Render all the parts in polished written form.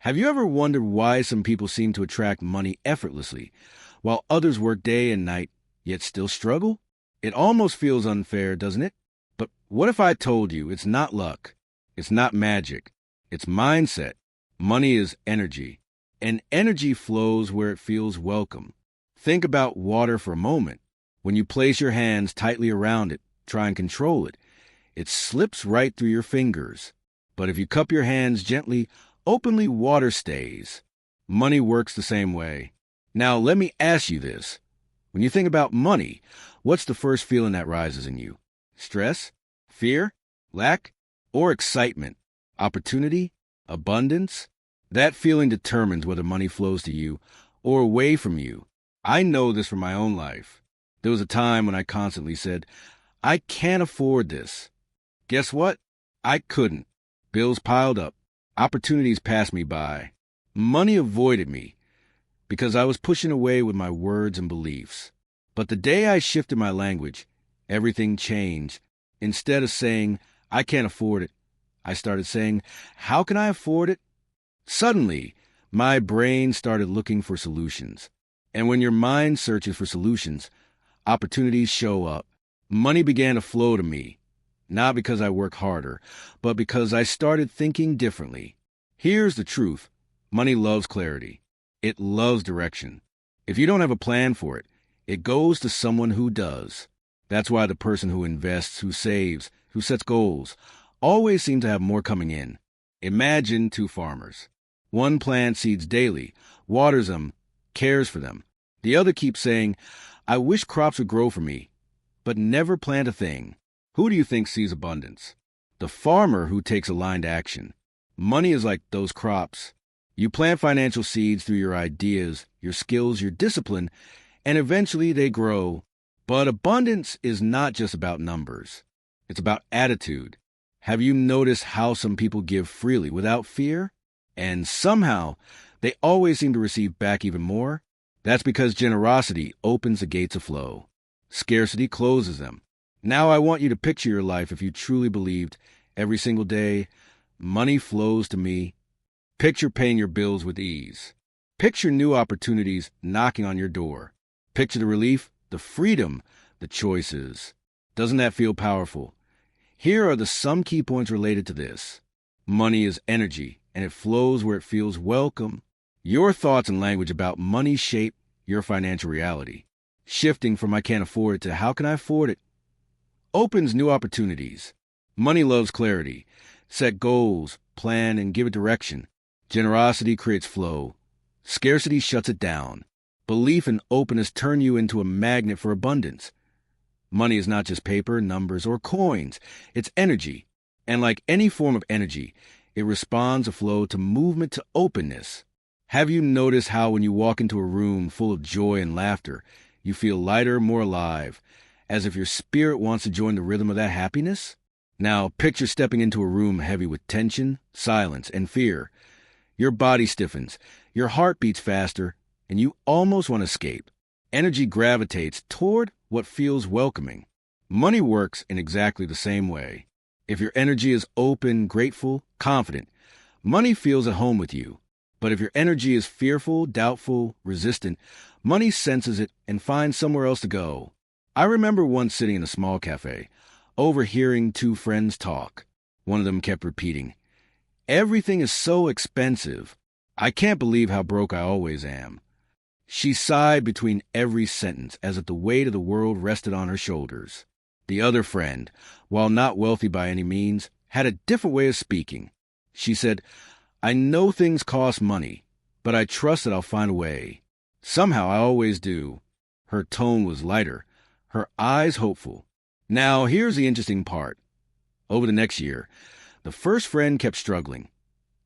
Have you ever wondered why some people seem to attract money effortlessly, while others work day and night, yet still struggle? It almost feels unfair, doesn't it? But what if I told you it's not luck, it's not magic, it's mindset? Money is energy, and energy flows where it feels welcome. Think about water for a moment. When you place your hands tightly around it, try and control it, it slips right through your fingers. But if you cup your hands gently, openly, water stays. Money works the same way. Now, let me ask you this. When you think about money, what's the first feeling that rises in you? Stress? Fear? Lack? Or excitement? Opportunity? Abundance? That feeling determines whether money flows to you or away from you. I know this from my own life. There was a time when I constantly said, I can't afford this. Guess what? I couldn't. Bills piled up. Opportunities passed me by. Money avoided me because I was pushing away with my words and beliefs. But the day I shifted my language, everything changed. Instead of saying, I can't afford it, I started saying, how can I afford it? Suddenly, my brain started looking for solutions. And when your mind searches for solutions, opportunities show up. Money began to flow to me, not because I work harder, but because I started thinking differently. Here's the truth. Money loves clarity. It loves direction. If you don't have a plan for it, it goes to someone who does. That's why the person who invests, who saves, who sets goals, always seem to have more coming in. Imagine two farmers. One plants seeds daily, waters them, cares for them. The other keeps saying, I wish crops would grow for me, but never plant a thing. Who do you think sees abundance? The farmer who takes aligned action. Money is like those crops. You plant financial seeds through your ideas, your skills, your discipline, and eventually they grow. But abundance is not just about numbers. It's about attitude. Have you noticed how some people give freely without fear? And somehow, they always seem to receive back even more? That's because generosity opens the gates of flow. Scarcity closes them. Now I want you to picture your life if you truly believed every single day, money flows to me. Picture paying your bills with ease. Picture new opportunities knocking on your door. Picture the relief, the freedom, the choices. Doesn't that feel powerful? Here are some key points related to this. Money is energy, and it flows where it feels welcome. Your thoughts and language about money shape your financial reality. Shifting from I can't afford it to how can I afford it opens new opportunities. Money loves clarity. Set goals, plan, and give it direction. Generosity creates flow. Scarcity shuts it down. Belief and openness turn you into a magnet for abundance. Money is not just paper, numbers, or coins. It's energy. And like any form of energy, it responds a flow to movement to openness. Have you noticed how when you walk into a room full of joy and laughter, you feel lighter, more alive, as if your spirit wants to join the rhythm of that happiness? Now, picture stepping into a room heavy with tension, silence, and fear. Your body stiffens, your heart beats faster, and you almost want to escape. Energy gravitates toward what feels welcoming. Money works in exactly the same way. If your energy is open, grateful, confident, money feels at home with you. But if your energy is fearful, doubtful, resistant, money senses it and finds somewhere else to go. I remember once sitting in a small cafe, overhearing two friends talk. One of them kept repeating, everything is so expensive. I can't believe how broke I always am. She sighed between every sentence as if the weight of the world rested on her shoulders. The other friend, while not wealthy by any means, had a different way of speaking. She said, I know things cost money, but I trust that I'll find a way. Somehow I always do. Her tone was lighter, her eyes hopeful. Now, here's the interesting part. Over the next year, the first friend kept struggling,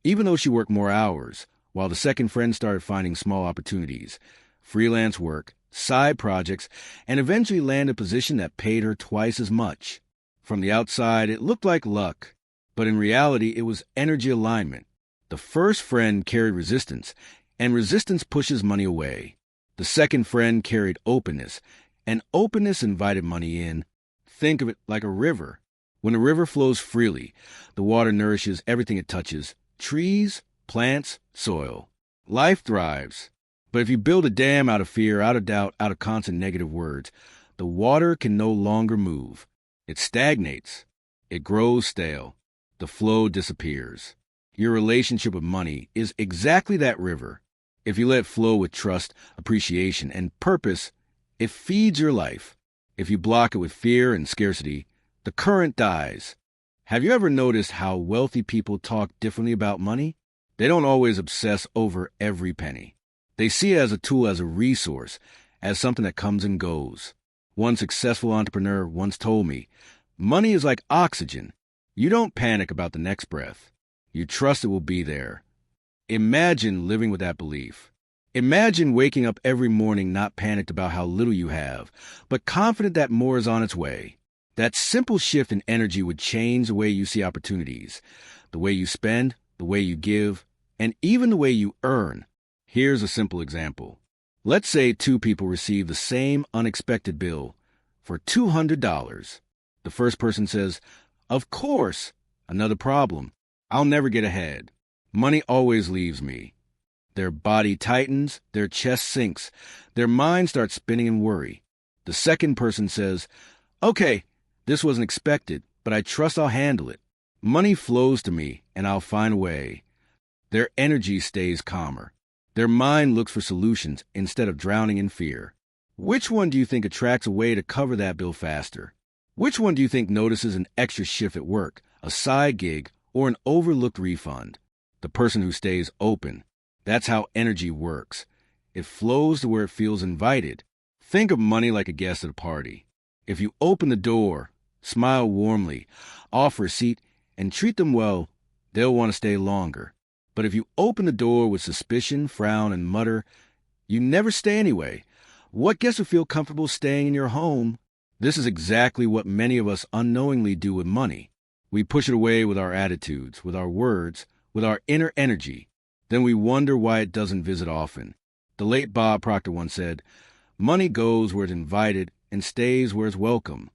even though she worked more hours, while the second friend started finding small opportunities, freelance work, side projects, and eventually landed a position that paid her twice as much. From the outside, it looked like luck, but in reality, it was energy alignment. The first friend carried resistance, and resistance pushes money away. The second friend carried openness, and openness invited money in. Think of it like a river. When a river flows freely, the water nourishes everything it touches, trees, Plants, soil. Life thrives. But if you build a dam out of fear, out of doubt, out of constant negative words, the water can no longer move. It stagnates. It grows stale. The flow disappears. Your relationship with money is exactly that river. If you let it flow with trust, appreciation, and purpose, it feeds your life. If you block it with fear and scarcity, the current dies. Have you ever noticed how wealthy people talk differently about money? They don't always obsess over every penny. They see it as a tool, as a resource, as something that comes and goes. One successful entrepreneur once told me, money is like oxygen. You don't panic about the next breath. You trust it will be there. Imagine living with that belief. Imagine waking up every morning not panicked about how little you have, but confident that more is on its way. That simple shift in energy would change the way you see opportunities, the way you spend, the way you give, and even the way you earn. Here's a simple example. Let's say two people receive the same unexpected bill for $200. The first person says, "Of course, another problem. I'll never get ahead. Money always leaves me." Their body tightens, their chest sinks, their mind starts spinning in worry. The second person says, "Okay, this wasn't expected, but I trust I'll handle it. Money flows to me, and I'll find a way." Their energy stays calmer. Their mind looks for solutions instead of drowning in fear. Which one do you think attracts a way to cover that bill faster? Which one do you think notices an extra shift at work, a side gig, or an overlooked refund? The person who stays open. That's how energy works. It flows to where it feels invited. Think of money like a guest at a party. If you open the door, smile warmly, offer a seat, and treat them well, they'll want to stay longer. But if you open the door with suspicion, frown, and mutter, you never stay anyway. What guest would feel comfortable staying in your home? This is exactly what many of us unknowingly do with money. We push it away with our attitudes, with our words, with our inner energy. Then we wonder why it doesn't visit often. The late Bob Proctor once said, "Money goes where it's invited and stays where it's welcome."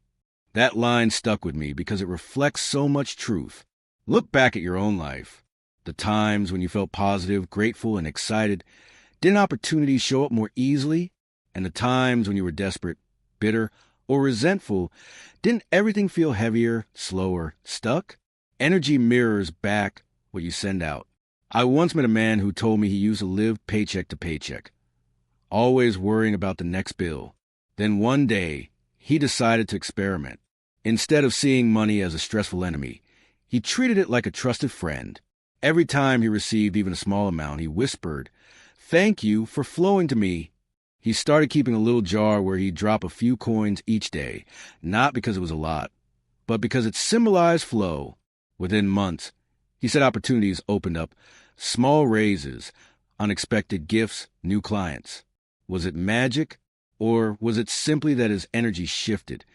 That line stuck with me because it reflects so much truth. Look back at your own life. The times when you felt positive, grateful, and excited, didn't opportunities show up more easily? And the times when you were desperate, bitter, or resentful, didn't everything feel heavier, slower, stuck? Energy mirrors back what you send out. I once met a man who told me he used to live paycheck to paycheck, always worrying about the next bill. Then one day, he decided to experiment. Instead of seeing money as a stressful enemy, he treated it like a trusted friend. Every time he received even a small amount, he whispered, "Thank you for flowing to me." He started keeping a little jar where he'd drop a few coins each day, not because it was a lot, but because it symbolized flow. Within months, he said opportunities opened up, small raises, unexpected gifts, new clients. Was it magic, or was it simply that his energy shifted,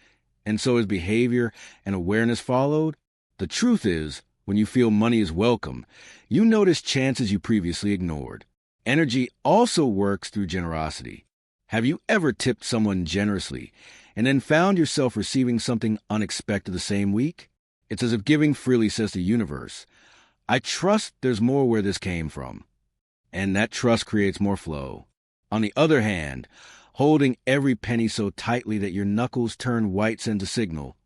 and so his behavior and awareness followed? The truth is, when you feel money is welcome, you notice chances you previously ignored. Energy also works through generosity. Have you ever tipped someone generously and then found yourself receiving something unexpected the same week? It's as if giving freely says to the universe, "I trust there's more where this came from." And that trust creates more flow. On the other hand, holding every penny so tightly that your knuckles turn white sends a signal,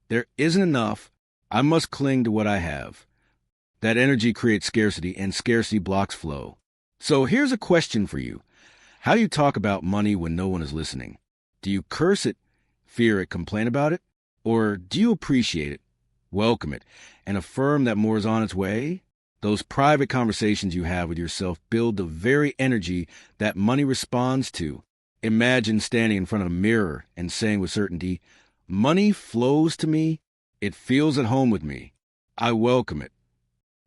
"There isn't enough. I must cling to what I have." That energy creates scarcity, and scarcity blocks flow. So here's a question for you. How do you talk about money when no one is listening? Do you curse it, fear it, complain about it? Or do you appreciate it, welcome it, and affirm that more is on its way? Those private conversations you have with yourself build the very energy that money responds to. Imagine standing in front of a mirror and saying with certainty, "Money flows to me. It feels at home with me. I welcome it."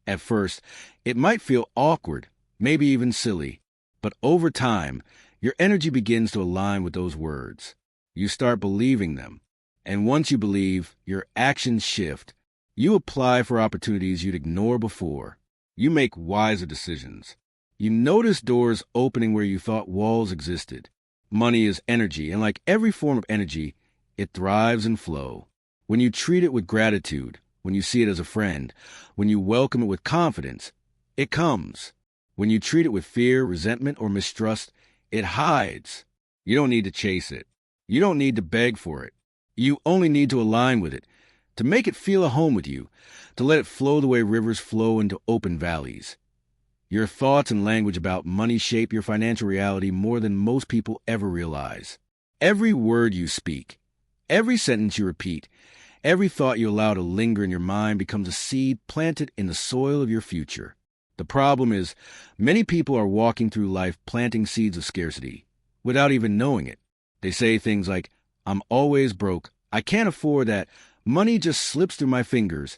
At first, it might feel awkward, maybe even silly, but over time, your energy begins to align with those words. You start believing them. And once you believe, your actions shift. You apply for opportunities you'd ignore before. You make wiser decisions. You notice doors opening where you thought walls existed. Money is energy, and like every form of energy, it thrives in flow. When you treat it with gratitude, when you see it as a friend, when you welcome it with confidence, it comes. When you treat it with fear, resentment, or mistrust, it hides. You don't need to chase it. You don't need to beg for it. You only need to align with it, to make it feel at home with you, to let it flow the way rivers flow into open valleys. Your thoughts and language about money shape your financial reality more than most people ever realize. Every word you speak, every sentence you repeat, every thought you allow to linger in your mind becomes a seed planted in the soil of your future. The problem is, many people are walking through life planting seeds of scarcity without even knowing it. They say things like, "I'm always broke, I can't afford that, money just slips through my fingers,"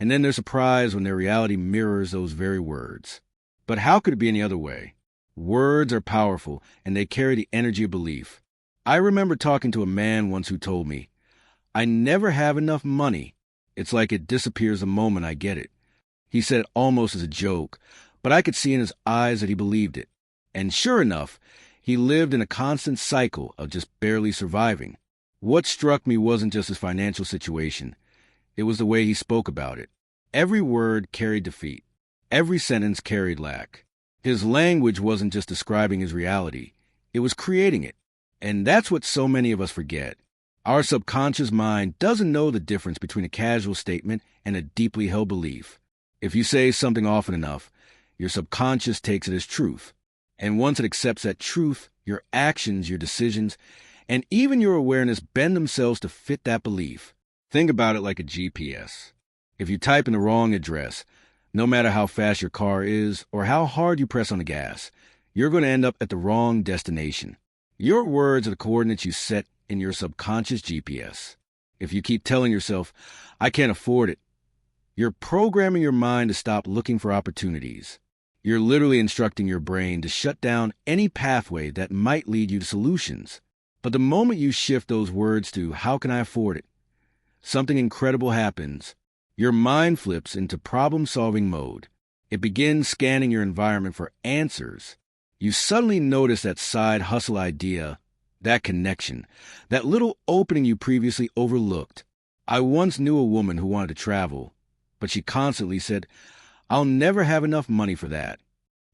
and then they're surprised when their reality mirrors those very words. But how could it be any other way? Words are powerful, and they carry the energy of belief. I remember talking to a man once who told me, "I never have enough money. It's like it disappears the moment I get it." He said it almost as a joke, but I could see in his eyes that he believed it. And sure enough, he lived in a constant cycle of just barely surviving. What struck me wasn't just his financial situation. It was the way he spoke about it. Every word carried defeat. Every sentence carried lack. His language wasn't just describing his reality. It was creating it. And that's what so many of us forget. Our subconscious mind doesn't know the difference between a casual statement and a deeply held belief. If you say something often enough, your subconscious takes it as truth. And once it accepts that truth, your actions, your decisions, and even your awareness bend themselves to fit that belief. Think about it like a GPS. If you type in the wrong address, no matter how fast your car is or how hard you press on the gas, you're going to end up at the wrong destination. Your words are the coordinates you set in your subconscious GPS. If you keep telling yourself, "I can't afford it," you're programming your mind to stop looking for opportunities. You're literally instructing your brain to shut down any pathway that might lead you to solutions. But the moment you shift those words to, "How can I afford it?" something incredible happens. Your mind flips into problem-solving mode. It begins scanning your environment for answers. You suddenly notice that side hustle idea, that connection, that little opening you previously overlooked. I once knew a woman who wanted to travel, but she constantly said, "I'll never have enough money for that."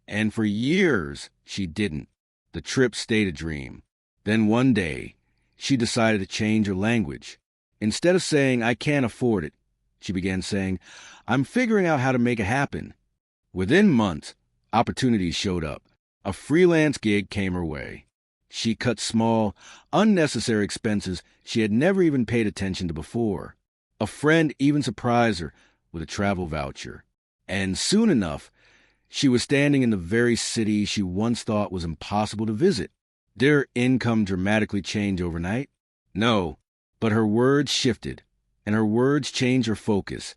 And for years, she didn't. The trip stayed a dream. Then one day, she decided to change her language. Instead of saying, "I can't afford it," she began saying, "I'm figuring out how to make it happen." Within months, opportunities showed up. A freelance gig came her way. She cut small, unnecessary expenses she had never even paid attention to before. A friend even surprised her with a travel voucher. And soon enough, she was standing in the very city she once thought was impossible to visit. Did her income dramatically change overnight? No, but her words shifted, and her words changed her focus,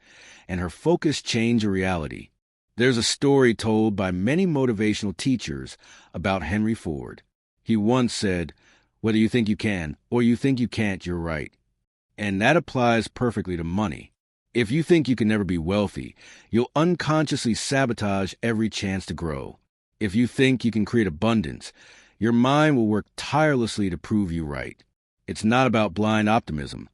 and her focus changed her reality. There's a story told by many motivational teachers about Henry Ford. He once said, "Whether you think you can or you think you can't, you're right." And that applies perfectly to money. If you think you can never be wealthy, you'll unconsciously sabotage every chance to grow. If you think you can create abundance, your mind will work tirelessly to prove you right. It's not about blind optimism.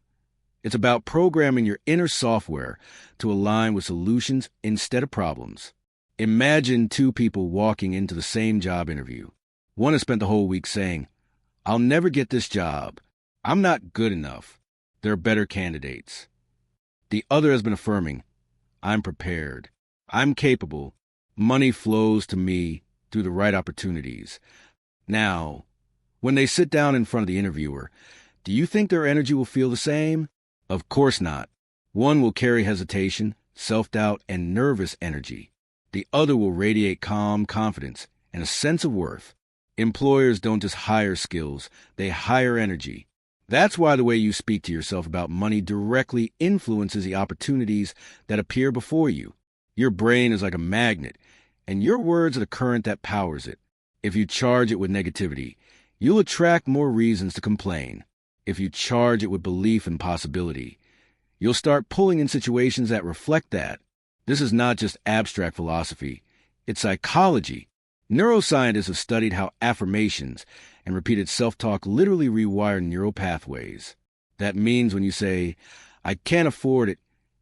It's about programming your inner software to align with solutions instead of problems. Imagine two people walking into the same job interview. One has spent the whole week saying, "I'll never get this job. I'm not good enough. There are better candidates." The other has been affirming, "I'm prepared. I'm capable. Money flows to me through the right opportunities." Now, when they sit down in front of the interviewer, do you think their energy will feel the same? Of course not. One will carry hesitation, self-doubt, and nervous energy. The other will radiate calm confidence and a sense of worth. Employers don't just hire skills, they hire energy. That's why the way you speak to yourself about money directly influences the opportunities that appear before you. Your brain is like a magnet, and your words are the current that powers it. If you charge it with negativity, you'll attract more reasons to complain. If you charge it with belief and possibility, you'll start pulling in situations that reflect that. This is not just abstract philosophy. It's psychology. Neuroscientists have studied how affirmations and repeated self-talk literally rewire neural pathways. That means when you say, "I can't afford it,"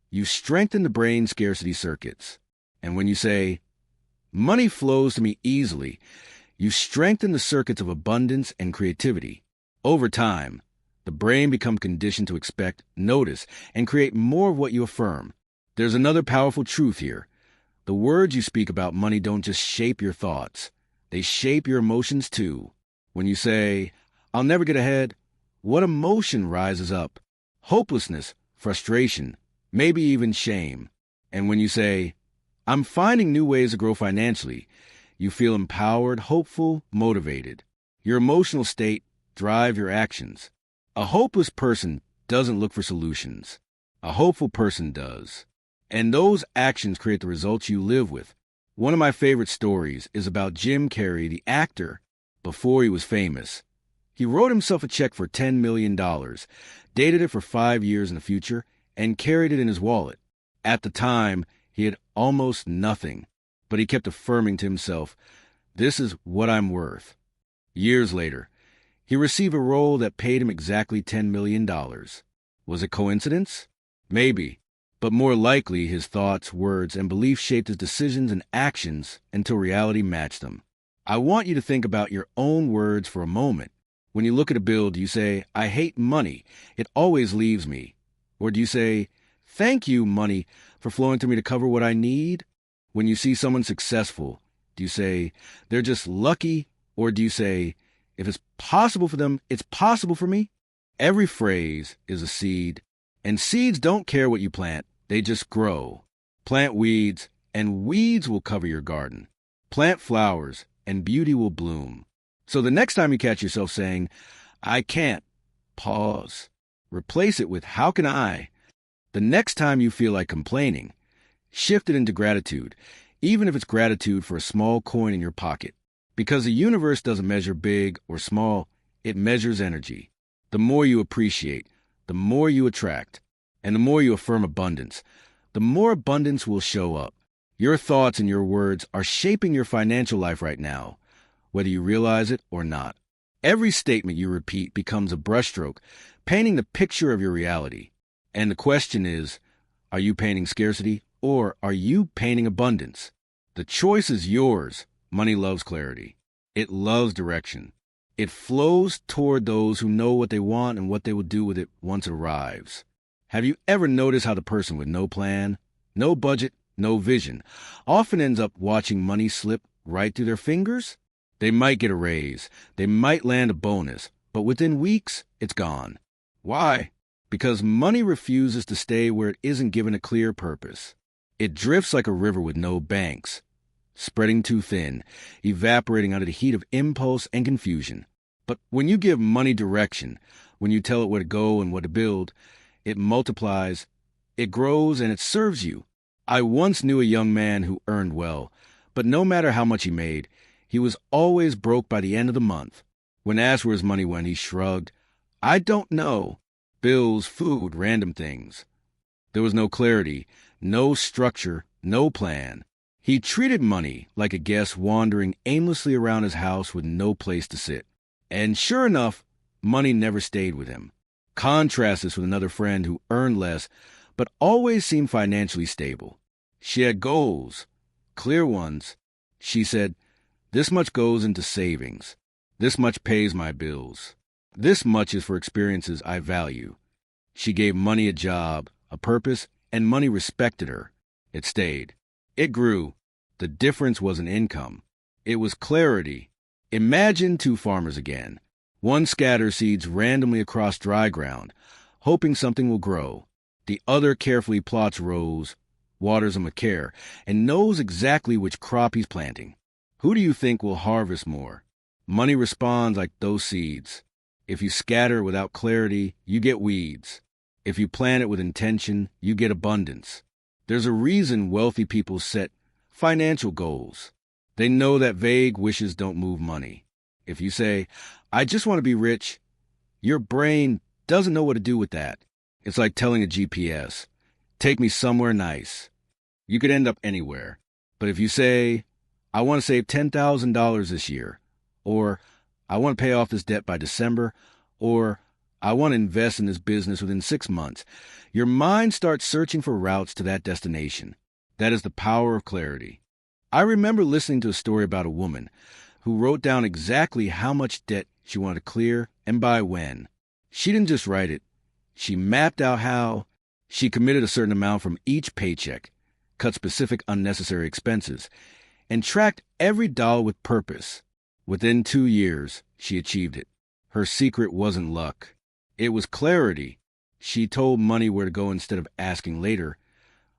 you strengthen the brain's scarcity circuits. And when you say, Money flows to me easily. You strengthen the circuits of abundance and creativity. Over time, the brain becomes conditioned to expect, notice, and create more of what you affirm. There's another powerful truth here. The words you speak about money don't just shape your thoughts. They shape your emotions too. When you say, "I'll never get ahead," what emotion rises up? Hopelessness, frustration, maybe even shame. And when you say, "I'm finding new ways to grow financially," you feel empowered, hopeful, motivated. Your emotional state drives your actions. A hopeless person doesn't look for solutions. A hopeful person does. And those actions create the results you live with. One of my favorite stories is about Jim Carrey, the actor, before he was famous. He wrote himself a check for $10 million, dated it for 5 years in the future, and carried it in his wallet. At the time, he had almost nothing, but he kept affirming to himself, "This is what I'm worth." Years later, he received a role that paid him exactly $10 million. Was it coincidence? Maybe. But more likely, his thoughts, words, and beliefs shaped his decisions and actions until reality matched them. I want you to think about your own words for a moment. When you look at a bill, do you say, "I hate money. It always leaves me"? Or do you say, "Thank you, money, for flowing to me to cover what I need"? When you see someone successful, do you say, "They're just lucky"? Or do you say, "If it's possible for them, it's possible for me"? Every phrase is a seed, and seeds don't care what you plant. They just grow. Plant weeds, and weeds will cover your garden. Plant flowers, and beauty will bloom. So the next time you catch yourself saying, "I can't," pause. Replace it with, "How can I?" The next time you feel like complaining, shift it into gratitude, even if it's gratitude for a small coin in your pocket. Because the universe doesn't measure big or small, it measures energy. The more you appreciate, the more you attract. And the more you affirm abundance, the more abundance will show up. Your thoughts and your words are shaping your financial life right now, whether you realize it or not. Every statement you repeat becomes a brushstroke, painting the picture of your reality. And the question is, are you painting scarcity or are you painting abundance? The choice is yours. Money loves clarity. It loves direction. It flows toward those who know what they want and what they will do with it once it arrives. Have you ever noticed how the person with no plan, no budget, no vision often ends up watching money slip right through their fingers? They might get a raise, they might land a bonus, but within weeks, it's gone. Why? Because money refuses to stay where it isn't given a clear purpose. It drifts like a river with no banks, spreading too thin, evaporating under the heat of impulse and confusion. But when you give money direction, when you tell it where to go and what to build, it multiplies, it grows, and it serves you. I once knew a young man who earned well, but no matter how much he made, he was always broke by the end of the month. When asked where his money went, he shrugged, "I don't know. Bills, food, random things." There was no clarity, no structure, no plan. He treated money like a guest wandering aimlessly around his house with no place to sit. And sure enough, money never stayed with him. Contrast this with another friend who earned less, but always seemed financially stable. She had goals, clear ones. She said, "This much goes into savings. This much pays my bills. This much is for experiences I value." She gave money a job, a purpose, and money respected her. It stayed. It grew. The difference wasn't income. It was clarity. Imagine two farmers again. One scatters seeds randomly across dry ground, hoping something will grow. The other carefully plots rows, waters them with care, and knows exactly which crop he's planting. Who do you think will harvest more? Money responds like those seeds. If you scatter without clarity, you get weeds. If you plant it with intention, you get abundance. There's a reason wealthy people set financial goals. They know that vague wishes don't move money. If you say, "I just want to be rich," your brain doesn't know what to do with that. It's like telling a GPS, "Take me somewhere nice." You could end up anywhere. But if you say, "I want to save $10,000 this year," or "I want to pay off this debt by December," or "I want to invest in this business within 6 months," your mind starts searching for routes to that destination. That is the power of clarity. I remember listening to a story about a woman who wrote down exactly how much debt she wanted to clear and by when. She didn't just write it. She mapped out how. She committed a certain amount from each paycheck, cut specific unnecessary expenses, and tracked every dollar with purpose. Within 2 years, she achieved it. Her secret wasn't luck. It was clarity. She told money where to go instead of asking later,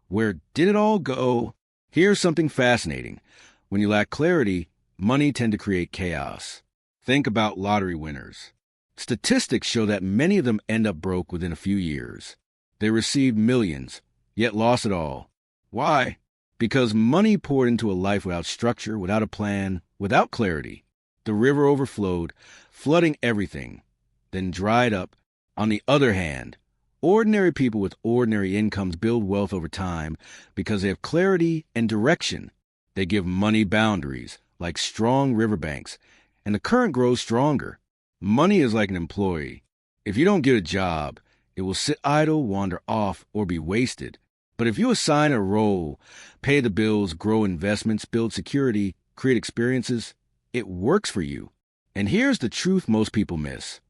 where did it all go? Here's something fascinating. When you lack clarity, money tends to create chaos. Think about lottery winners. Statistics show that many of them end up broke within a few years. They received millions, yet lost it all. Why? Because money poured into a life without structure, without a plan, without clarity. The river overflowed, flooding everything, then dried up. On the other hand, ordinary people with ordinary incomes build wealth over time because they have clarity and direction. They give money boundaries, like strong riverbanks, and the current grows stronger. Money is like an employee. If you don't get a job, it will sit idle, wander off, or be wasted. But if you assign a role, pay the bills, grow investments, build security, create experiences, it works for you. And here's the truth most people miss.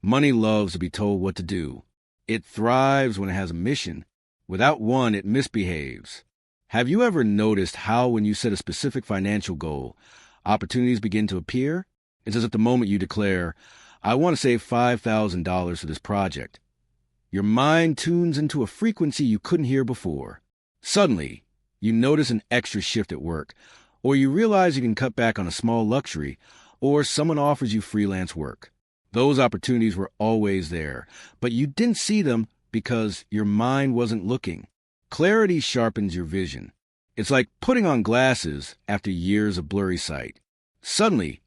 Money loves to be told what to do. It thrives when it has a mission. Without one, it misbehaves. Have you ever noticed how when you set a specific financial goal, opportunities begin to appear? It's as if the moment you declare, I want to save $5,000 for this project, your mind tunes into a frequency you couldn't hear before. Suddenly, you notice an extra shift at work, or you realize you can cut back on a small luxury, or someone offers you freelance work. Those opportunities were always there, but you didn't see them because your mind wasn't looking. Clarity sharpens your vision. It's like putting on glasses after years of blurry sight. Suddenly,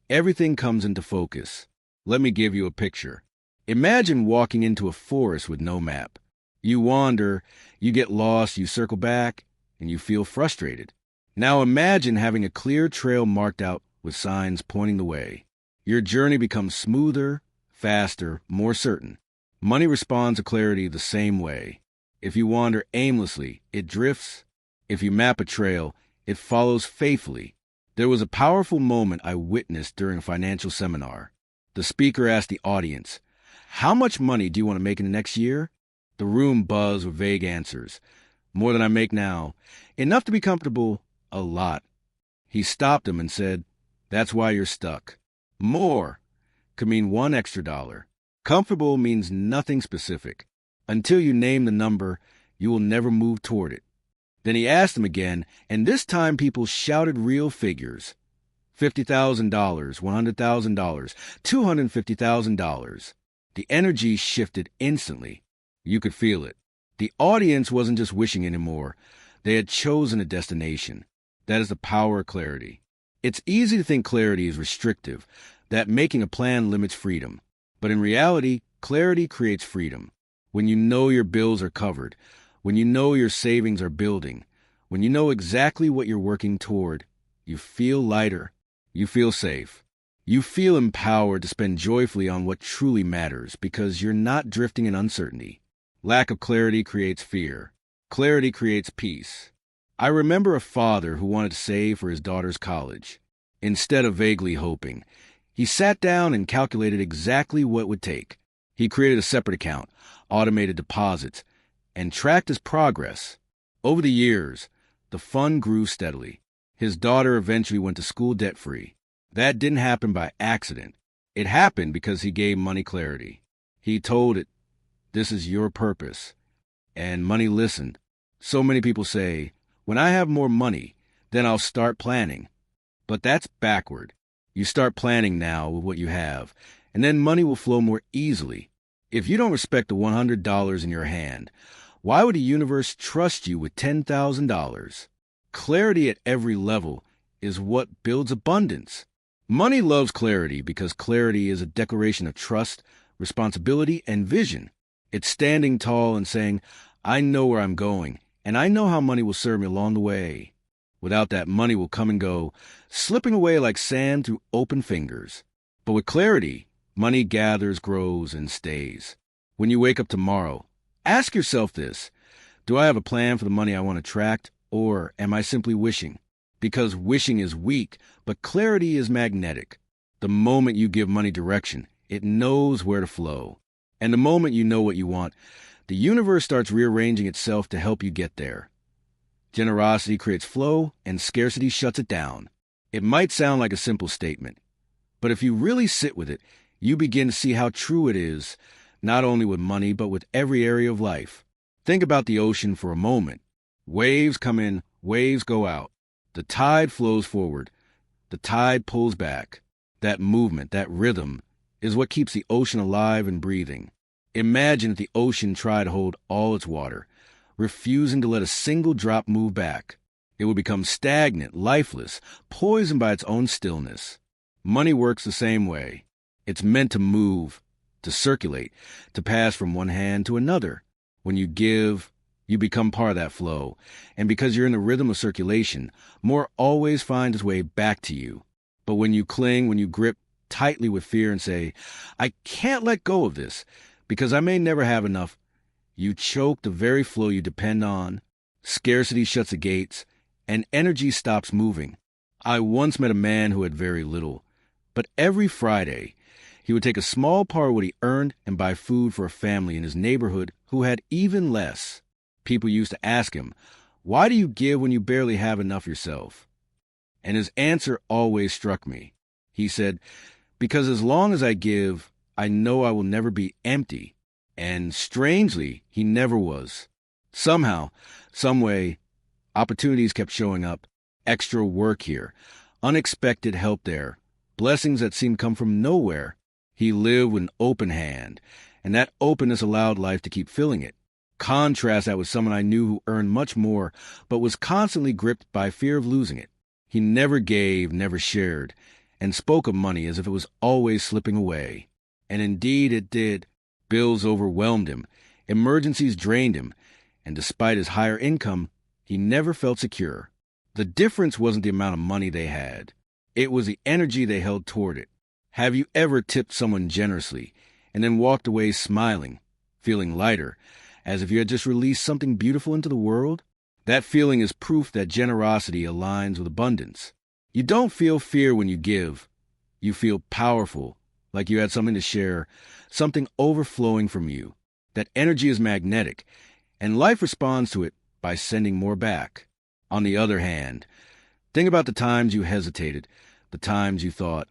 everything comes into focus. Let me give you a picture. Imagine walking into a forest with no map. You wander, you get lost, you circle back, and you feel frustrated. Now imagine having a clear trail marked out with signs pointing the way. Your journey becomes smoother, faster, more certain. Money responds to clarity the same way. If you wander aimlessly, it drifts. If you map a trail, it follows faithfully. There was a powerful moment I witnessed during a financial seminar. The speaker asked the audience, how much money do you want to make in the next year? The room buzzed with vague answers. More than I make now. Enough to be comfortable. A lot. He stopped him and said, that's why you're stuck. More could mean $1 extra. Comfortable means nothing specific. Until you name the number, you will never move toward it. Then he asked him again, and this time people shouted real figures. $50,000, $100,000, $250,000. The energy shifted instantly. You could feel it. The audience wasn't just wishing anymore. They had chosen a destination. That is the power of clarity. It's easy to think clarity is restrictive, that making a plan limits freedom. But in reality, clarity creates freedom. When you know your bills are covered, when you know your savings are building, when you know exactly what you're working toward, you feel lighter. You feel safe. You feel empowered to spend joyfully on what truly matters because you're not drifting in uncertainty. Lack of clarity creates fear. Clarity creates peace. I remember a father who wanted to save for his daughter's college. Instead of vaguely hoping, he sat down and calculated exactly what it would take. He created a separate account, automated deposits, and tracked his progress. Over the years, the fund grew steadily. His daughter eventually went to school debt-free. That didn't happen by accident. It happened because he gave money clarity. He told it, this is your purpose. And money listened. So many people say, when I have more money, then I'll start planning. But that's backward. You start planning now with what you have, and then money will flow more easily. If you don't respect the $100 in your hand, why would the universe trust you with $10,000? Clarity at every level is what builds abundance. Money loves clarity because clarity is a declaration of trust, responsibility, and vision. It's standing tall and saying, I know where I'm going, and I know how money will serve me along the way. Without that, money will come and go, slipping away like sand through open fingers. But with clarity, money gathers, grows, and stays. When you wake up tomorrow, ask yourself this. Do I have a plan for the money I want to attract, or am I simply wishing? Because wishing is weak, but clarity is magnetic. The moment you give money direction, it knows where to flow. And the moment you know what you want, the universe starts rearranging itself to help you get there. Generosity creates flow, and scarcity shuts it down. It might sound like a simple statement, but if you really sit with it, you begin to see how true it is, not only with money, but with every area of life. Think about the ocean for a moment. Waves come in, waves go out. The tide flows forward. The tide pulls back. That movement, that rhythm, is what keeps the ocean alive and breathing. Imagine if the ocean tried to hold all its water, refusing to let a single drop move back. It would become stagnant, lifeless, poisoned by its own stillness. Money works the same way. It's meant to move, to circulate, to pass from one hand to another. When you give, you become part of that flow. And because you're in the rhythm of circulation, more always finds its way back to you. But when you cling, when you grip tightly with fear and say, I can't let go of this because I may never have enough, you choke the very flow you depend on. Scarcity shuts the gates, and energy stops moving. I once met a man who had very little, but every Friday, he would take a small part of what he earned and buy food for a family in his neighborhood who had even less. People used to ask him, why do you give when you barely have enough yourself? And his answer always struck me. He said, because as long as I give, I know I will never be empty. And strangely, he never was. Somehow, some way, opportunities kept showing up. Extra work here, unexpected help there, blessings that seemed to come from nowhere. He lived with an open hand, and that openness allowed life to keep filling it. Contrast that with someone I knew who earned much more, but was constantly gripped by fear of losing it. He never gave, never shared, and spoke of money as if it was always slipping away. And indeed it did. Bills overwhelmed him, emergencies drained him, and despite his higher income, he never felt secure. The difference wasn't the amount of money they had. It was the energy they held toward it. Have you ever tipped someone generously and then walked away smiling, feeling lighter, as if you had just released something beautiful into the world? That feeling is proof that generosity aligns with abundance. You don't feel fear when you give. You feel powerful, like you had something to share, something overflowing from you. That energy is magnetic, and life responds to it by sending more back. On the other hand, think about the times you hesitated, the times you thought,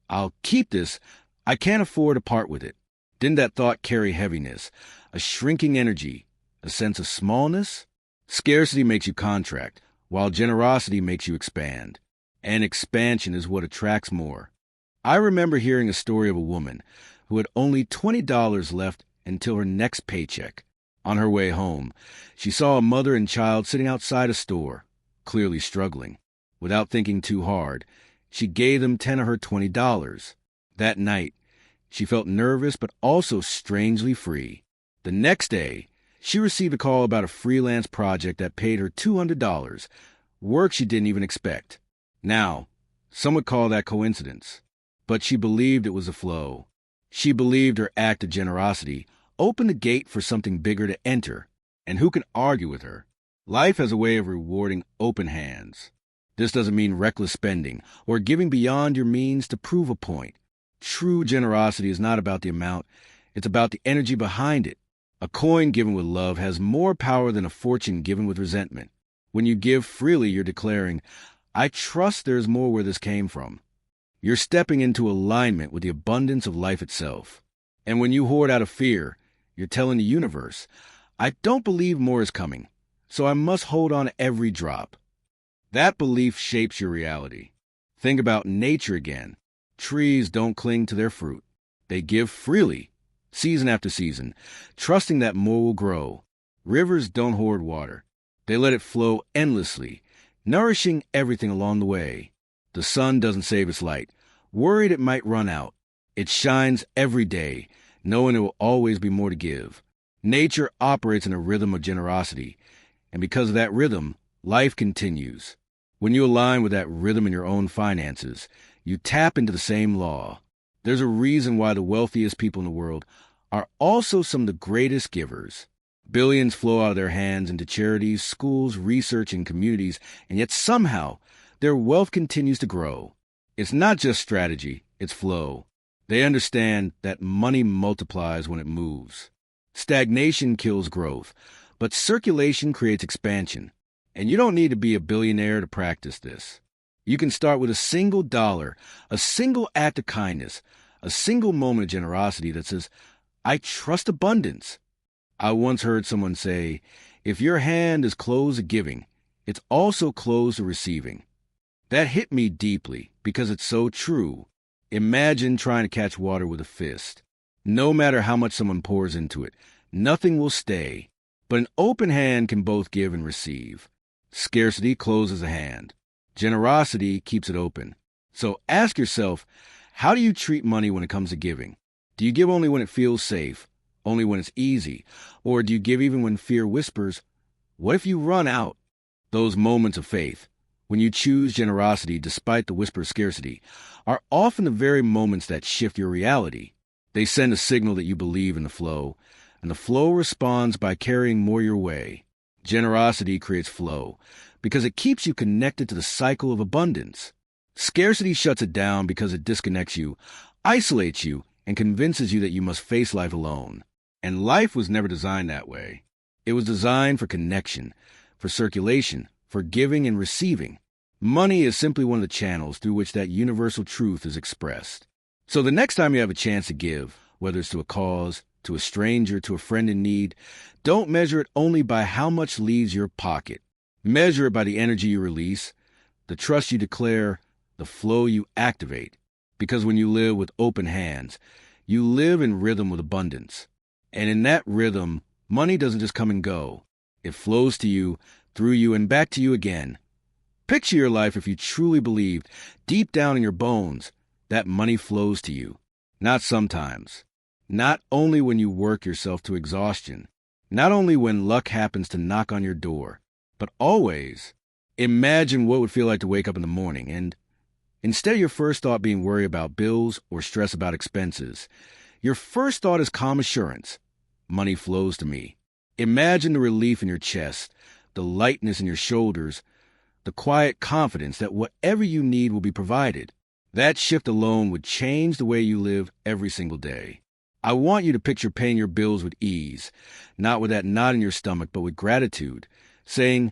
I'll keep this, I can't afford to part with it. Didn't that thought carry heaviness, a shrinking energy, a sense of smallness? Scarcity makes you contract, while generosity makes you expand. And expansion is what attracts more. I remember hearing a story of a woman who had only $20 left until her next paycheck. On her way home, she saw a mother and child sitting outside a store, clearly struggling. Without thinking too hard, she gave them 10 of her $20. That night, she felt nervous but also strangely free. The next day, she received a call about a freelance project that paid her $200, work she didn't even expect. Now, some would call that coincidence, but she believed it was a flow. She believed her act of generosity opened the gate for something bigger to enter, and who can argue with her? Life has a way of rewarding open hands. This doesn't mean reckless spending or giving beyond your means to prove a point. True generosity is not about the amount, it's about the energy behind it. A coin given with love has more power than a fortune given with resentment. When you give freely, you're declaring, I trust there's more where this came from. You're stepping into alignment with the abundance of life itself. And when you hoard out of fear, you're telling the universe, I don't believe more is coming, so I must hold on to every drop. That belief shapes your reality. Think about nature again. Trees don't cling to their fruit. They give freely, season after season, trusting that more will grow. Rivers don't hoard water. They let it flow endlessly, nourishing everything along the way. The sun doesn't save its light, worried it might run out. It shines every day, knowing there will always be more to give. Nature operates in a rhythm of generosity, and because of that rhythm, life continues. When you align with that rhythm in your own finances, you tap into the same law. There's a reason why the wealthiest people in the world are also some of the greatest givers. Billions flow out of their hands into charities, schools, research, and communities, and yet somehow their wealth continues to grow. It's not just strategy, it's flow. They understand that money multiplies when it moves. Stagnation kills growth, but circulation creates expansion. And you don't need to be a billionaire to practice this. You can start with a single dollar, a single act of kindness, a single moment of generosity that says, I trust abundance. I once heard someone say, if your hand is closed to giving, it's also closed to receiving. That hit me deeply because it's so true. Imagine trying to catch water with a fist. No matter how much someone pours into it, nothing will stay. But an open hand can both give and receive. Scarcity closes a hand. Generosity keeps it open. So ask yourself, how do you treat money when it comes to giving? Do you give only when it feels safe, only when it's easy, or do you give even when fear whispers, what if you run out? Those moments of faith, when you choose generosity despite the whisper of scarcity, are often the very moments that shift your reality. They send a signal that you believe in the flow, and the flow responds by carrying more your way. Generosity creates flow because it keeps you connected to the cycle of abundance. Scarcity shuts it down because it disconnects you, isolates you, and convinces you that you must face life alone. And life was never designed that way. It was designed for connection, for circulation, for giving and receiving. Money is simply one of the channels through which that universal truth is expressed. So the next time you have a chance to give, whether it's to a cause, to a stranger, to a friend in need, don't measure it only by how much leaves your pocket. Measure it by the energy you release, the trust you declare, the flow you activate. Because when you live with open hands, you live in rhythm with abundance. And in that rhythm, money doesn't just come and go. It flows to you, through you, and back to you again. Picture your life if you truly believed, deep down in your bones, that money flows to you. Not sometimes. Not only when you work yourself to exhaustion. Not only when luck happens to knock on your door. But always. Imagine what it would feel like to wake up in the morning and, instead of your first thought being worry about bills or stress about expenses, your first thought is calm assurance. Money flows to me. Imagine the relief in your chest, the lightness in your shoulders, the quiet confidence that whatever you need will be provided. That shift alone would change the way you live every single day. I want you to picture paying your bills with ease, not with that knot in your stomach, but with gratitude, saying,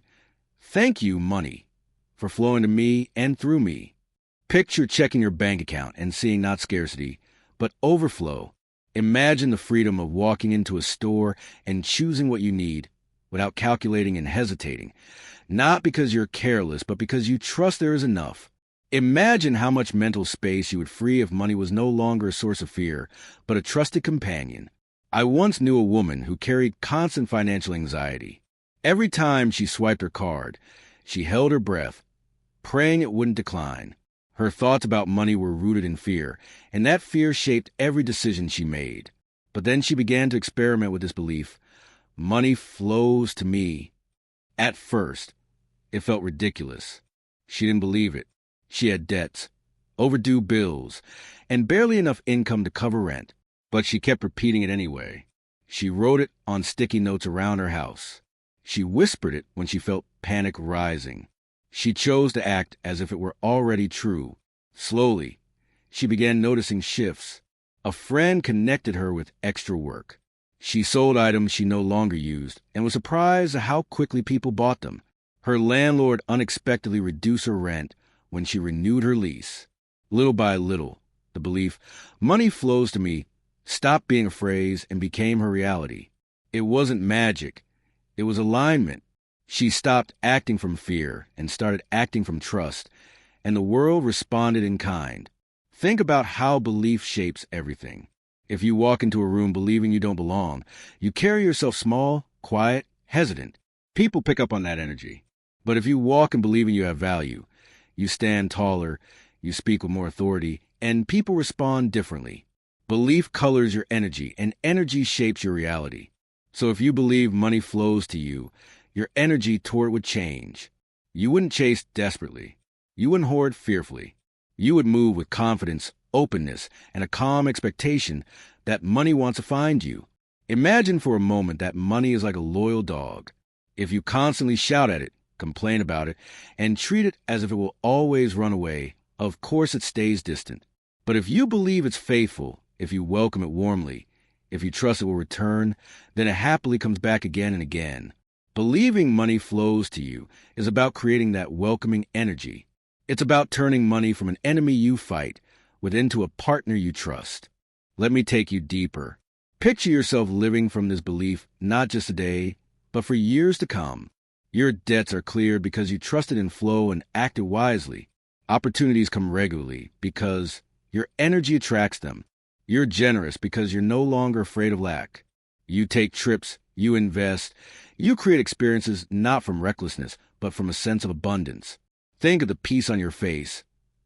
thank you, money, for flowing to me and through me. Picture checking your bank account and seeing not scarcity, but overflow. Imagine the freedom of walking into a store and choosing what you need without calculating and hesitating, not because you're careless, but because you trust there is enough. Imagine how much mental space you would free if money was no longer a source of fear, but a trusted companion. I once knew a woman who carried constant financial anxiety. Every time she swiped her card, she held her breath, praying it wouldn't decline. Her thoughts about money were rooted in fear, and that fear shaped every decision she made. But then she began to experiment with this belief. Money flows to me. At first, it felt ridiculous. She didn't believe it. She had debts, overdue bills, and barely enough income to cover rent. But she kept repeating it anyway. She wrote it on sticky notes around her house. She whispered it when she felt panic rising. She chose to act as if it were already true. Slowly, she began noticing shifts. A friend connected her with extra work. She sold items she no longer used and was surprised at how quickly people bought them. Her landlord unexpectedly reduced her rent when she renewed her lease. Little by little, the belief, money flows to me, stopped being a phrase and became her reality. It wasn't magic. It was alignment. She stopped acting from fear and started acting from trust, and the world responded in kind. Think about how belief shapes everything. If you walk into a room believing you don't belong, you carry yourself small, quiet, hesitant. People pick up on that energy. But if you walk in believing you have value, you stand taller, you speak with more authority, and people respond differently. Belief colors your energy, and energy shapes your reality. So if you believe money flows to you, your energy toward it would change. You wouldn't chase desperately. You wouldn't hoard fearfully. You would move with confidence, openness, and a calm expectation that money wants to find you. Imagine for a moment that money is like a loyal dog. If you constantly shout at it, complain about it, and treat it as if it will always run away, of course it stays distant. But if you believe it's faithful, if you welcome it warmly, if you trust it will return, then it happily comes back again and again. Believing money flows to you is about creating that welcoming energy. It's about turning money from an enemy you fight into a partner you trust. Let me take you deeper. Picture yourself living from this belief not just today, but for years to come. Your debts are cleared because you trusted in flow and acted wisely. Opportunities come regularly because your energy attracts them. You're generous because you're no longer afraid of lack. You take trips, you invest, you create experiences not from recklessness, but from a sense of abundance. Think of the peace on your face,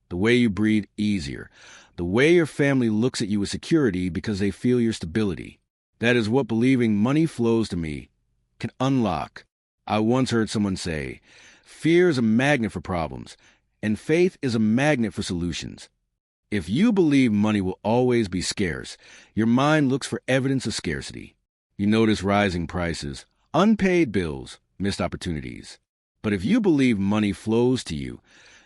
the way you breathe easier, the way your family looks at you with security because they feel your stability. That is what believing money flows to me can unlock. I once heard someone say, fear is a magnet for problems, and faith is a magnet for solutions. If you believe money will always be scarce, your mind looks for evidence of scarcity. You notice rising prices, unpaid bills, missed opportunities. But if you believe money flows to you,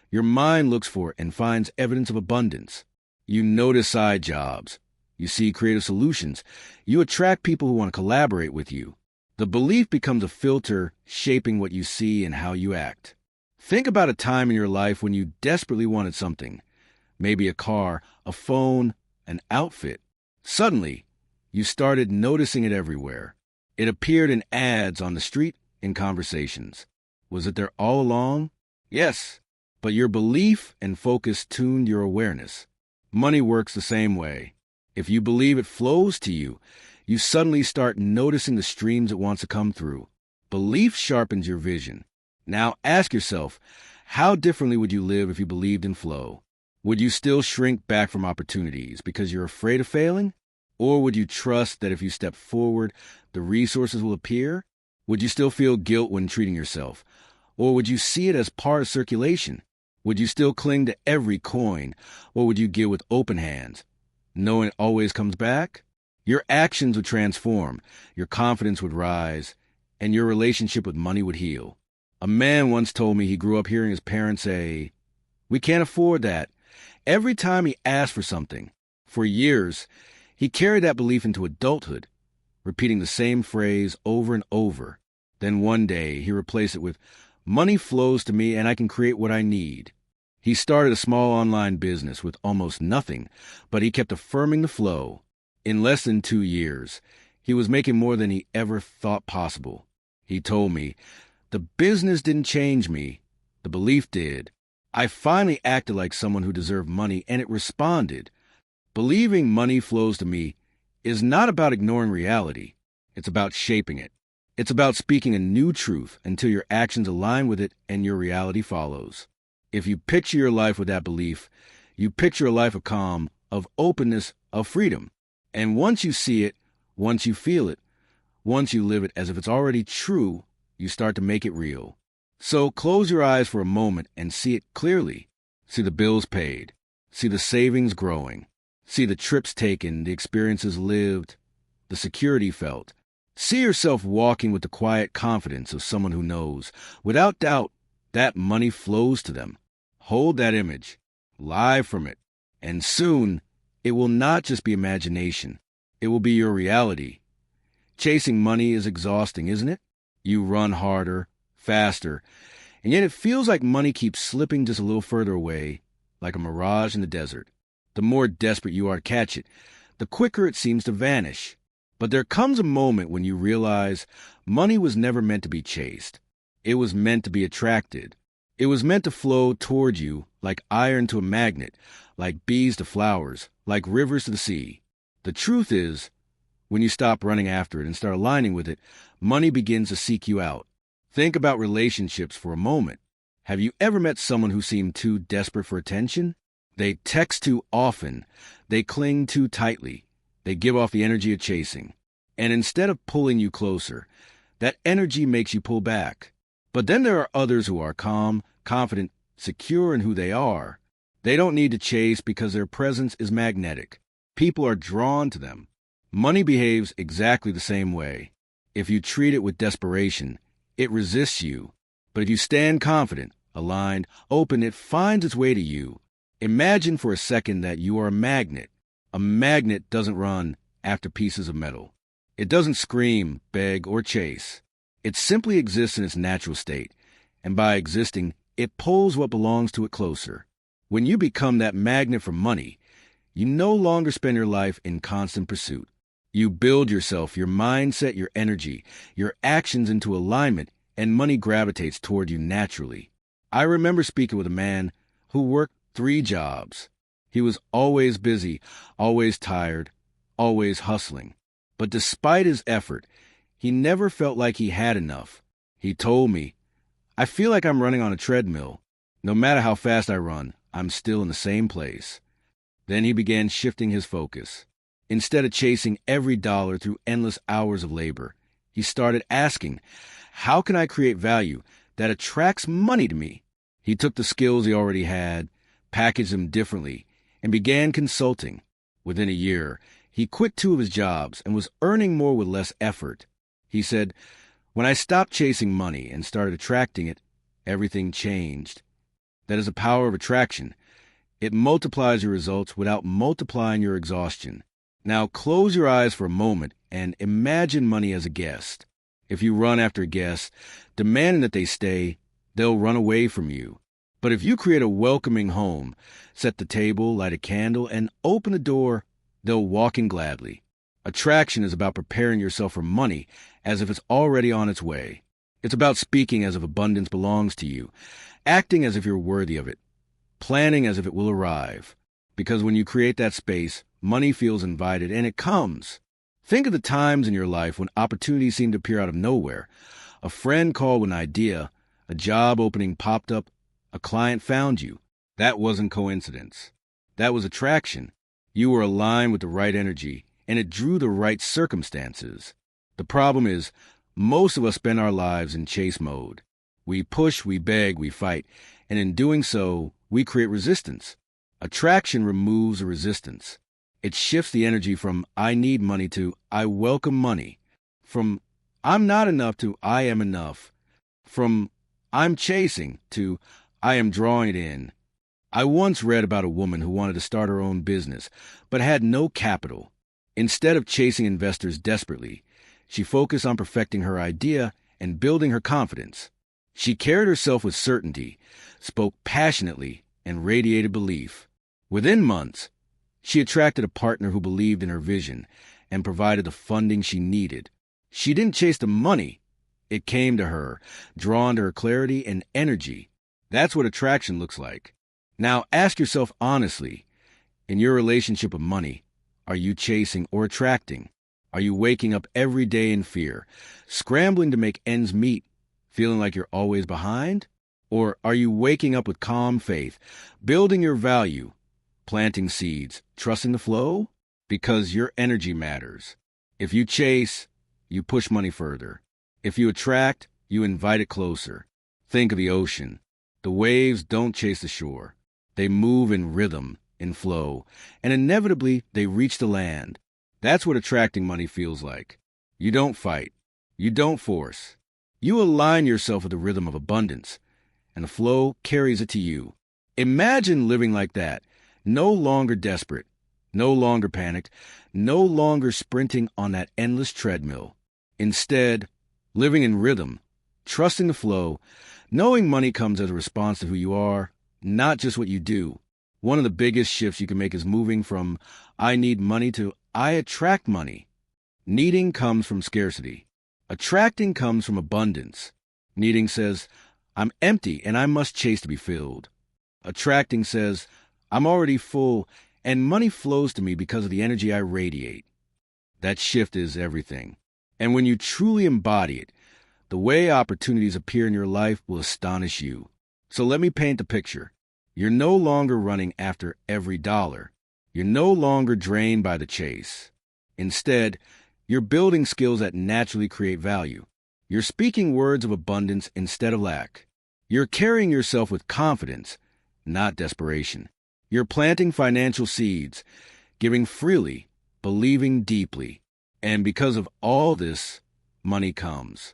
your mind looks for and finds evidence of abundance. You notice side jobs. You see creative solutions. You attract people who want to collaborate with you. The belief becomes a filter shaping what you see and how you act. Think about a time in your life when you desperately wanted something. Maybe a car, a phone, an outfit. Suddenly, you started noticing it everywhere. It appeared in ads on the street, in conversations. Was it there all along? Yes, but your belief and focus tuned your awareness. Money works the same way. If you believe it flows to you, you suddenly start noticing the streams it wants to come through. Belief sharpens your vision. Now ask yourself, how differently would you live if you believed in flow? Would you still shrink back from opportunities because you're afraid of failing? Or would you trust that if you step forward, the resources will appear? Would you still feel guilt when treating yourself? Or would you see it as part of circulation? Would you still cling to every coin? Or would you give with open hands, knowing it always comes back? Your actions would transform, your confidence would rise, and your relationship with money would heal. A man once told me he grew up hearing his parents say, "We can't afford that," every time he asked for something. For years, he carried that belief into adulthood, repeating the same phrase over and over. Then one day, he replaced it with, "Money flows to me and I can create what I need." He started a small online business with almost nothing, but he kept affirming the flow. In less than 2 years, he was making more than he ever thought possible. He told me, "The business didn't change me, the belief did. I finally acted like someone who deserved money and it responded." Believing money flows to me is not about ignoring reality. It's about shaping it. It's about speaking a new truth until your actions align with it and your reality follows. If you picture your life with that belief, you picture a life of calm, of openness, of freedom. And once you see it, once you feel it, once you live it as if it's already true, you start to make it real. So close your eyes for a moment and see it clearly. See the bills paid. See the savings growing. See the trips taken, the experiences lived, the security felt. See yourself walking with the quiet confidence of someone who knows, without doubt, that money flows to them. Hold that image, live from it, and soon it will not just be imagination. It will be your reality. Chasing money is exhausting, isn't it? You run harder, faster, and yet it feels like money keeps slipping just a little further away, like a mirage in the desert. The more desperate you are to catch it, the quicker it seems to vanish. But there comes a moment when you realize money was never meant to be chased. It was meant to be attracted. It was meant to flow toward you like iron to a magnet, like bees to flowers, like rivers to the sea. The truth is, when you stop running after it and start aligning with it, money begins to seek you out. Think about relationships for a moment. Have you ever met someone who seemed too desperate for attention? They text too often. They cling too tightly. They give off the energy of chasing. And instead of pulling you closer, that energy makes you pull back. But then there are others who are calm, confident, secure in who they are. They don't need to chase because their presence is magnetic. People are drawn to them. Money behaves exactly the same way. If you treat it with desperation, it resists you. But if you stand confident, aligned, open, it finds its way to you. Imagine for a second that you are a magnet. A magnet doesn't run after pieces of metal. It doesn't scream, beg, or chase. It simply exists in its natural state, and by existing, it pulls what belongs to it closer. When you become that magnet for money, you no longer spend your life in constant pursuit. You build yourself, your mindset, your energy, your actions into alignment, and money gravitates toward you naturally. I remember speaking with a man who worked 3 jobs. He was always busy, always tired, always hustling. But despite his effort, he never felt like he had enough. He told me, "I feel like I'm running on a treadmill. No matter how fast I run, I'm still in the same place." Then he began shifting his focus. Instead of chasing every dollar through endless hours of labor, he started asking, how can I create value that attracts money to me? He took the skills he already had, packaged them differently, and began consulting. Within a year, he quit 2 of his jobs and was earning more with less effort. He said, "When I stopped chasing money and started attracting it, everything changed." That is the power of attraction. It multiplies your results without multiplying your exhaustion. Now close your eyes for a moment and imagine money as a guest. If you run after guests, demanding that they stay, they'll run away from you. But if you create a welcoming home, set the table, light a candle, and open the door, they'll walk in gladly. Attraction is about preparing yourself for money as if it's already on its way. It's about speaking as if abundance belongs to you, acting as if you're worthy of it, planning as if it will arrive. Because when you create that space, money feels invited, and it comes. Think of the times in your life when opportunities seem to appear out of nowhere. A friend called with an idea, a job opening popped up, a client found you. That wasn't coincidence. That was attraction. You were aligned with the right energy, and it drew the right circumstances. The problem is, most of us spend our lives in chase mode. We push, we beg, we fight, and in doing so, we create resistance. Attraction removes the resistance. It shifts the energy from I need money to I welcome money, from I'm not enough to I am enough, from I'm chasing to I am drawing it in. I once read about a woman who wanted to start her own business, but had no capital. Instead of chasing investors desperately, she focused on perfecting her idea and building her confidence. She carried herself with certainty, spoke passionately, and radiated belief. Within months, she attracted a partner who believed in her vision and provided the funding she needed. She didn't chase the money. It came to her, drawn to her clarity and energy. That's what attraction looks like. Now ask yourself honestly, in your relationship with money, are you chasing or attracting? Are you waking up every day in fear, scrambling to make ends meet, feeling like you're always behind? Or are you waking up with calm faith, building your value, planting seeds, trusting the flow? Because your energy matters. If you chase, you push money further. If you attract, you invite it closer. Think of the ocean. The waves don't chase the shore. They move in rhythm, in flow, and inevitably they reach the land. That's what attracting money feels like. You don't fight. You don't force. You align yourself with the rhythm of abundance, and the flow carries it to you. Imagine living like that, no longer desperate, no longer panicked, no longer sprinting on that endless treadmill. Instead, living in rhythm, trusting the flow, knowing money comes as a response to who you are, not just what you do. One of the biggest shifts you can make is moving from I need money to I attract money. Needing comes from scarcity. Attracting comes from abundance. Needing says, I'm empty and I must chase to be filled. Attracting says, I'm already full and money flows to me because of the energy I radiate. That shift is everything. And when you truly embody it, the way opportunities appear in your life will astonish you. So let me paint the picture. You're no longer running after every dollar. You're no longer drained by the chase. Instead, you're building skills that naturally create value. You're speaking words of abundance instead of lack. You're carrying yourself with confidence, not desperation. You're planting financial seeds, giving freely, believing deeply. And because of all this, money comes.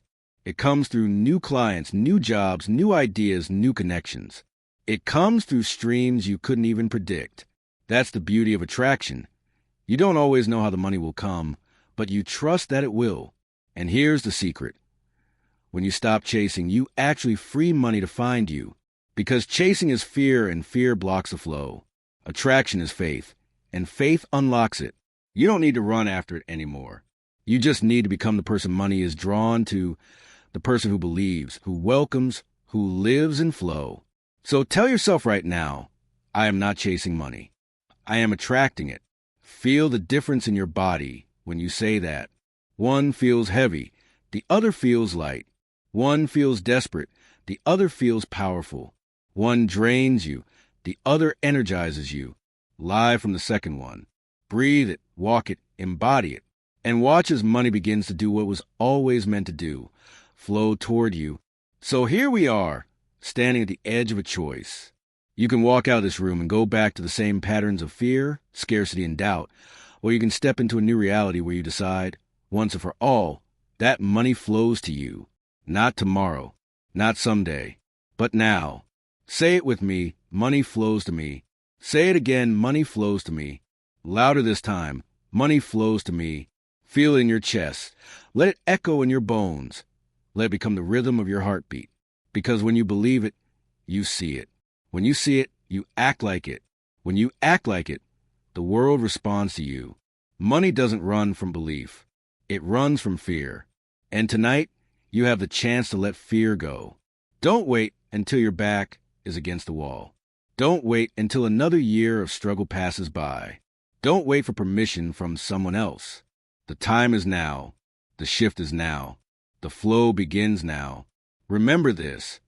It comes through new clients, new jobs, new ideas, new connections. It comes through streams you couldn't even predict. That's the beauty of attraction. You don't always know how the money will come, but you trust that it will. And here's the secret. When you stop chasing, you actually free money to find you. Because chasing is fear, and fear blocks the flow. Attraction is faith, and faith unlocks it. You don't need to run after it anymore. You just need to become the person money is drawn to, the person who believes, who welcomes, who lives in flow. So tell yourself right now, I am not chasing money. I am attracting it. Feel the difference in your body when you say that. One feels heavy, the other feels light. One feels desperate, the other feels powerful. One drains you, the other energizes you. Live from the second one. Breathe it, walk it, embody it, and watch as money begins to do what it was always meant to do, flow toward you. So here we are, standing at the edge of a choice. You can walk out of this room and go back to the same patterns of fear, scarcity, and doubt, or you can step into a new reality where you decide, once and for all, that money flows to you. Not tomorrow, not someday, but now. Say it with me, money flows to me. Say it again, money flows to me. Louder this time, money flows to me. Feel it in your chest. Let it echo in your bones. Let it become the rhythm of your heartbeat. Because when you believe it, you see it. When you see it, you act like it. When you act like it, the world responds to you. Money doesn't run from belief. It runs from fear. And tonight, you have the chance to let fear go. Don't wait until your back is against the wall. Don't wait until another year of struggle passes by. Don't wait for permission from someone else. The time is now. The shift is now. The flow begins now. Remember this.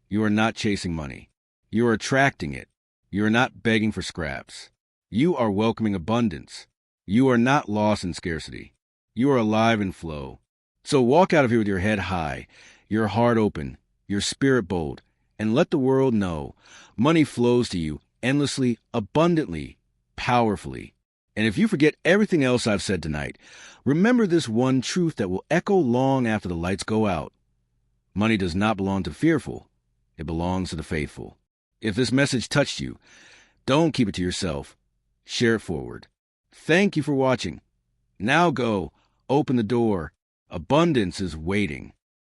You are not chasing money. You are attracting it. You are not begging for scraps. You are welcoming abundance. You are not lost in scarcity. You are alive in flow. So walk out of here with your head high, your heart open, your spirit bold, and let the world know money flows to you endlessly, abundantly, powerfully. And if you forget everything else I've said tonight, remember this one truth that will echo long after the lights go out. Money does not belong to fearful. It belongs to the faithful. If this message touched you, don't keep it to yourself. Share it forward. Thank you for watching. Now go, open the door. Abundance is waiting.